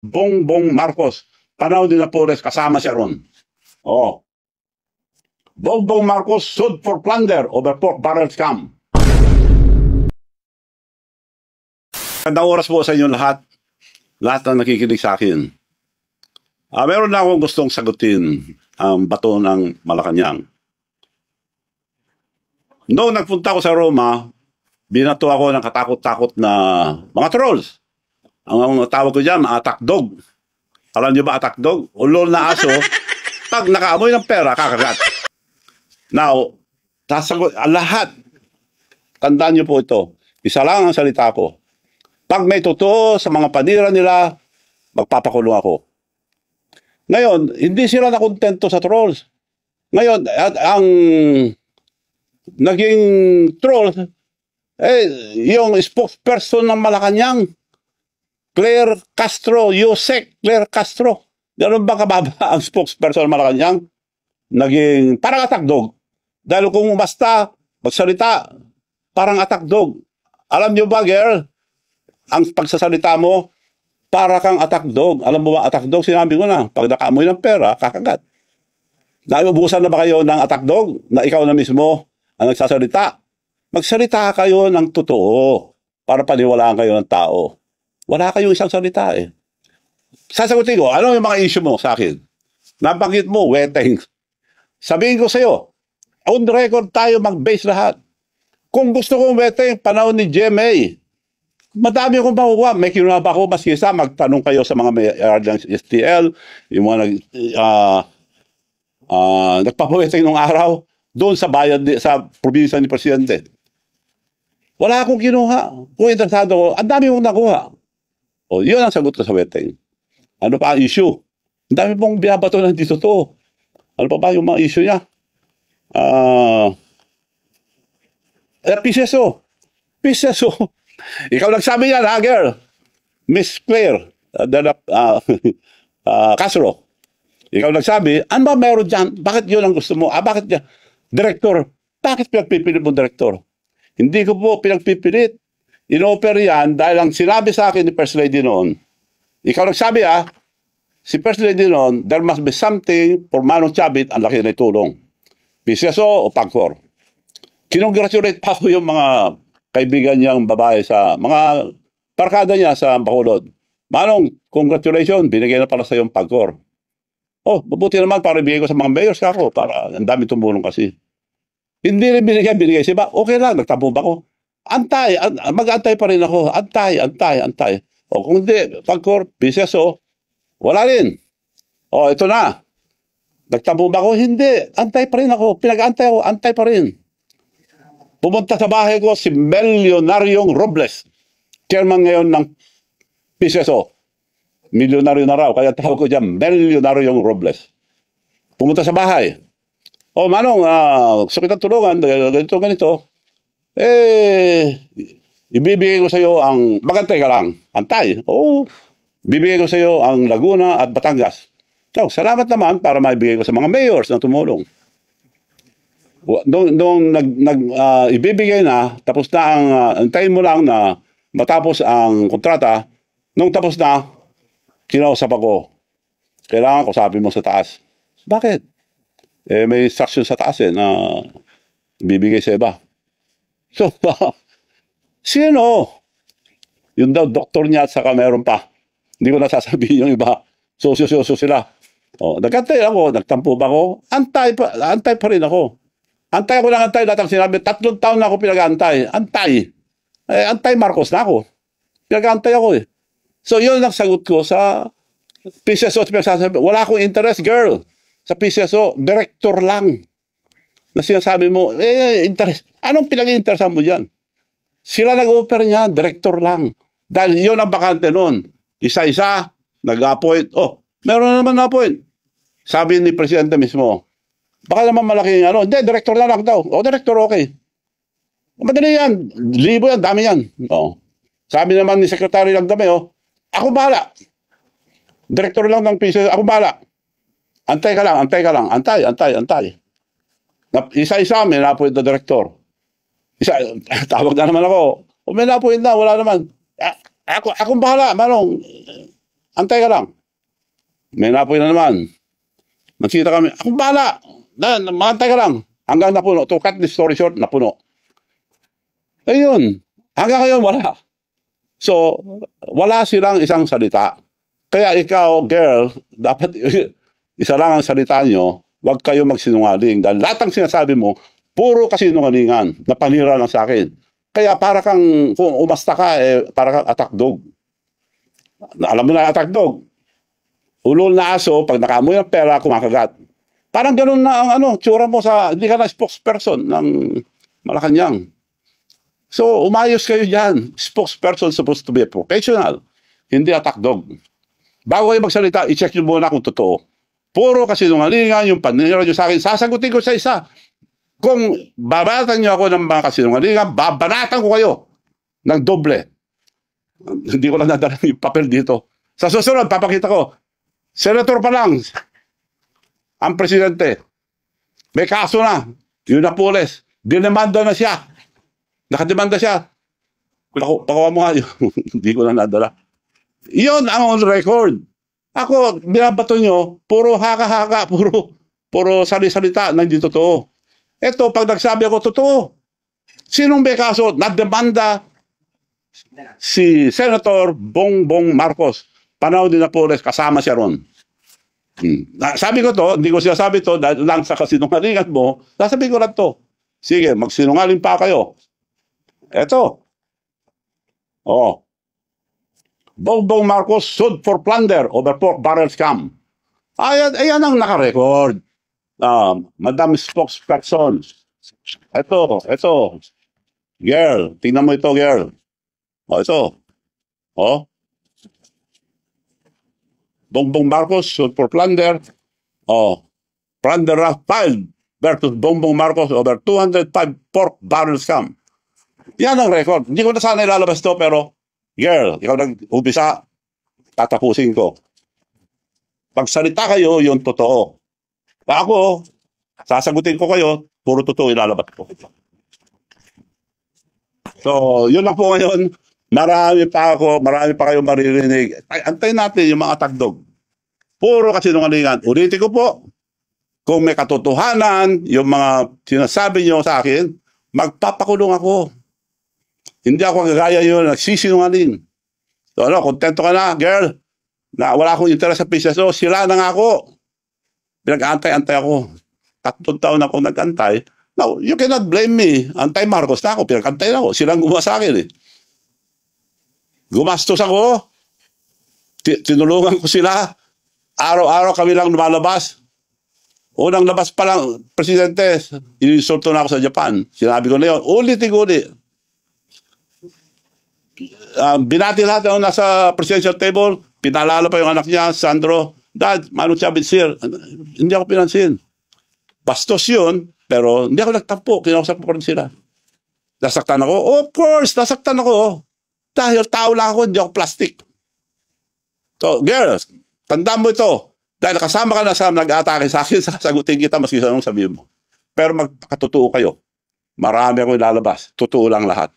Bongbong Marcos. Panahon nila Flores, kasama siya ron. Oh. Bongbong Marcos sued for plunder over pork barrel scam. Magandang oras po sa inyo lahat. Lahat na nakikinig sa akin. Meron na akong gustong sagutin ang bato ng Malacanang. Noong nagpunta ako sa Roma, binato ako ng katakot-takot na mga trolls. Ang tawag ko dyan, attack dog. Alam niyo ba attack dog? Ulol na aso, pag nakaamoy ng pera, kakagat. Now, lahat, tandaan niyo po ito, isa lang ang salita ko. Pag may totoo sa mga panira nila, magpapakulong ako. Ngayon, hindi sila nakontento sa trolls. Ngayon, ang naging trolls, yung spokesperson ng Malacanang, Claire Castro, Yusek Claire Castro. Ganun ba kababa ang spokesperson ng Malacanang? Naging parang attack dog. Dahil kung basta magsalita, parang attack dog. Alam nyo ba, girl? Ang pagsasalita mo, para kang attack dog. Alam mo ba, attack dog, sinabi ko na, pag nakaamoy ng pera, kakagat. Naiubusan na ba kayo ng attack dog? Na ikaw na mismo ang nagsasalita? Magsalita kayo ng totoo para paniwalaan kayo ng tao. Wala kayong isang salita eh. Sasagutin ko, ano yung mga issue mo sa akin? Nabanggit mo, weteng. Sabihin ko sa'yo, on record tayo mag-base lahat. Kung gusto kong weteng, panahon ni GMA, madami akong makukuha. May kinuha pa ako, mas kisa, magtanong kayo sa mga may ng STL, yung mga nagpapaweteng nung araw, doon sa bayan, sa probinsya ni Presidente. Wala akong kinuha. Kung interesado ko, ang dami kong nakuha. O, yun ang sagot ko sa weteng. Ano pa ang issue? Ang dami pong binabato ng dito to. Ano pa ba yung mga issue niya? PCSO. PCSO. Ikaw nagsabi yan, ha, girl? Miss Claire Castro. Ikaw nagsabi, ano ba meron dyan? Bakit yun ang gusto mo? Bakit yan? Director. Bakit pinagpipilit mo, director? Hindi ko po pinagpipilit. In-offer yan dahil ang sinabi sa akin ni First Lady noon, ikaw nagsabi si First Lady noon, there must be something for Manong Chavit ang laki na itulong. PCSO o PAGCOR. Kinongratulate pa ko yung mga kaibigan niyang babae sa mga parkada niya sa Bacolod. Manong, congratulations, binigay na pala sa yung PAGCOR. Oh, mabuti naman para ibigay ko sa mga mayors ako para ang dami tumulong kasi. Hindi rin binigay siya ba? Okay lang, nagtapo ba ko? Antay, mag-antay pa rin ako. Antay. O kung hindi, PAGCOR, PCSO, wala rin. O, ito na. Nagtapo ba ako? Hindi. Antay pa rin ako. Pinag-antay ako, antay pa rin. Pumunta sa bahay ko si Milyonaryo Robles. Chairman ngayon ng PCSO. Milyonaryo na raw, kaya tawag ko dyan, Milyonaryo Robles. Pumunta sa bahay. O, Manong, gusto kitang tulungan, ganito. Ibibigay ko sa iyo ang, magantay ka lang, antay. Oo, bibigay ko sa iyo ang Laguna at Batangas. So, salamat naman para maibigay ko sa mga mayors na tumulong. Nung ibibigay na, tapos na ang, antayin mo lang na matapos ang kontrata, nung tapos na, kinausap ako. Kailangan kausapin mo sa taas. Bakit? May instruction sa taas na bibigay sa iba. So, sino? Yung daw, doktor niya at saka meron pa. Hindi ko nasasabihin yung iba. Sosyo sila. O, nagantay ako, nagtampo ba ako? Antay pa rin ako. Antay ako ng antay. Lahat ang sinabi, 3 taon na ako pinag-antay. Antay. Antay Marcos na ako. Pinag-antay ako eh. So, yun ang sagot ko sa PCSO. Wala akong interest, girl. Sa PCSO, director lang. Na sinasabi mo, interest. Anong pinag-interesan mo dyan? Sila nag-offer niya, director lang. Dahil yun ang bakante noon. Isa-isa, nag-appoint. Oh, meron naman na-appoint. Sabi ni Presidente mismo, baka naman malaking hindi, director lang daw. O, director, okay. Madali yan. Libo yan, dami yan. Oh. Sabi naman ni Secretary Lagdame, ako bahala. Director lang ng PCSO, ako bahala. Antay ka lang. Antay. Isa-isa, may na-appoint na director. Tawag na naman ako. O may na-appoint na, wala naman. Akong bahala, Manong. Antay ka lang. May napoy na naman. Nakita kami, akong bahala. Maantay ka lang. Hanggang napuno. To cut the story short, napuno. Ayun. Hanggang ngayon, wala. So, wala silang isang salita. Kaya ikaw, girl, dapat isa lang ang salita nyo, huwag kayo magsinungaling. Dahil lahat ng sinasabi mo, puro kasinungalingan na panira lang sa akin. Kaya para kang, kung umasta ka, para kang attack dog. Alam mo na attack dog. Ulol na aso, pag nakamoy ang pera, kumakagat. Parang ganun na ang tsura mo sa, hindi ka na spokesperson ng Malacanang. So, umayos kayo dyan. Spokesperson supposed to be professional, hindi attack dog. Bago kayo magsalita, i-check nyo muna kung totoo. Puro kasinungalingan, yung panira nyo sa akin, sasagutin ko sa isa. Kung babanatan nyo ako ng mga kasinungalingan, babanatan ko kayo ng doble. Hindi ko lang nadala yung papel dito. Sa susunod, papakita ko, senator pa lang, ang presidente, may kaso na, yun na pulis, dinamanda na siya. Nakademanda siya. Pakuha mo nga, hindi ko lang nadala. Iyon ang on record. Ako, binabato nyo, puro haka-haka, puro sali-salita na hindi totoo. Ito, pag nagsabi ako, totoo. Sinong may kaso? Nademanda si Senator Bongbong Marcos. Panahon din na po, kasama siya ron. Sabi ko to, hindi ko sinasabi to, dahil lang sa kasinungalingan mo, sasabihin ko lang to. Sige, magsinungaling pa kayo. Ito. Oh. Bongbong Marcos sued for plunder over pork barrel scam. Ayan ang nakarecord. Madam Spokesperson. Ito. Girl, tingnan mo ito, girl. Ito. Bongbong Marcos sued for plunder. Plunder filed versus Bongbong Marcos over 205 pork barrel scam. Yan ang record. Hindi ko na sana ilalabas to, pero girl, ikaw nag-umpisa, tatapusin ko. Pagsalita kayo, yung totoo. Ako, sasagutin ko kayo, puro totoo ilalabas ko. So, yun lang po ngayon. Marami pa kayong maririnig. Antayin natin yung mga tagdog. Puro kasinungalingan. Ulitin ko po, kung may katotohanan, yung mga sinasabi nyo sa akin, magpapakulong ako. Hindi ako kagaya yun, nagsisinungaling. So kontento ka na, girl, na wala akong interest sa PCSO, sila na nga ako. Pinag-antay-antay ako. 3 taon ako nag-antay. Now, you cannot blame me. Antay-Marcos na ako, pinag-antay na ako. Silang gumawa sa akin Gumastos ako. Tinulungan ko sila. Araw-araw kami lang lumalabas. Unang labas pa lang, presidente, inisulto na ako sa Japan. Sinabi ko na yun, ulit-ulit. Binati lahat ako nasa presidential table, pinalala pa yung anak niya, Sandro, Dad, Manu Chavez here. Hindi ako pinansin. Bastos yun, pero hindi ako nagtampo, kinausap ko rin sila. Nasaktan ako? Of course, nasaktan ako. Dahil tao lang ako, hindi ako plastic. So, girls, tandaan mo ito. Dahil kasama ka na sa nag-atake sa akin, sasagutin kita maski sa anong sabihin mo. Pero magkatotoo kayo. Marami akong ilalabas. Totoo lang lahat.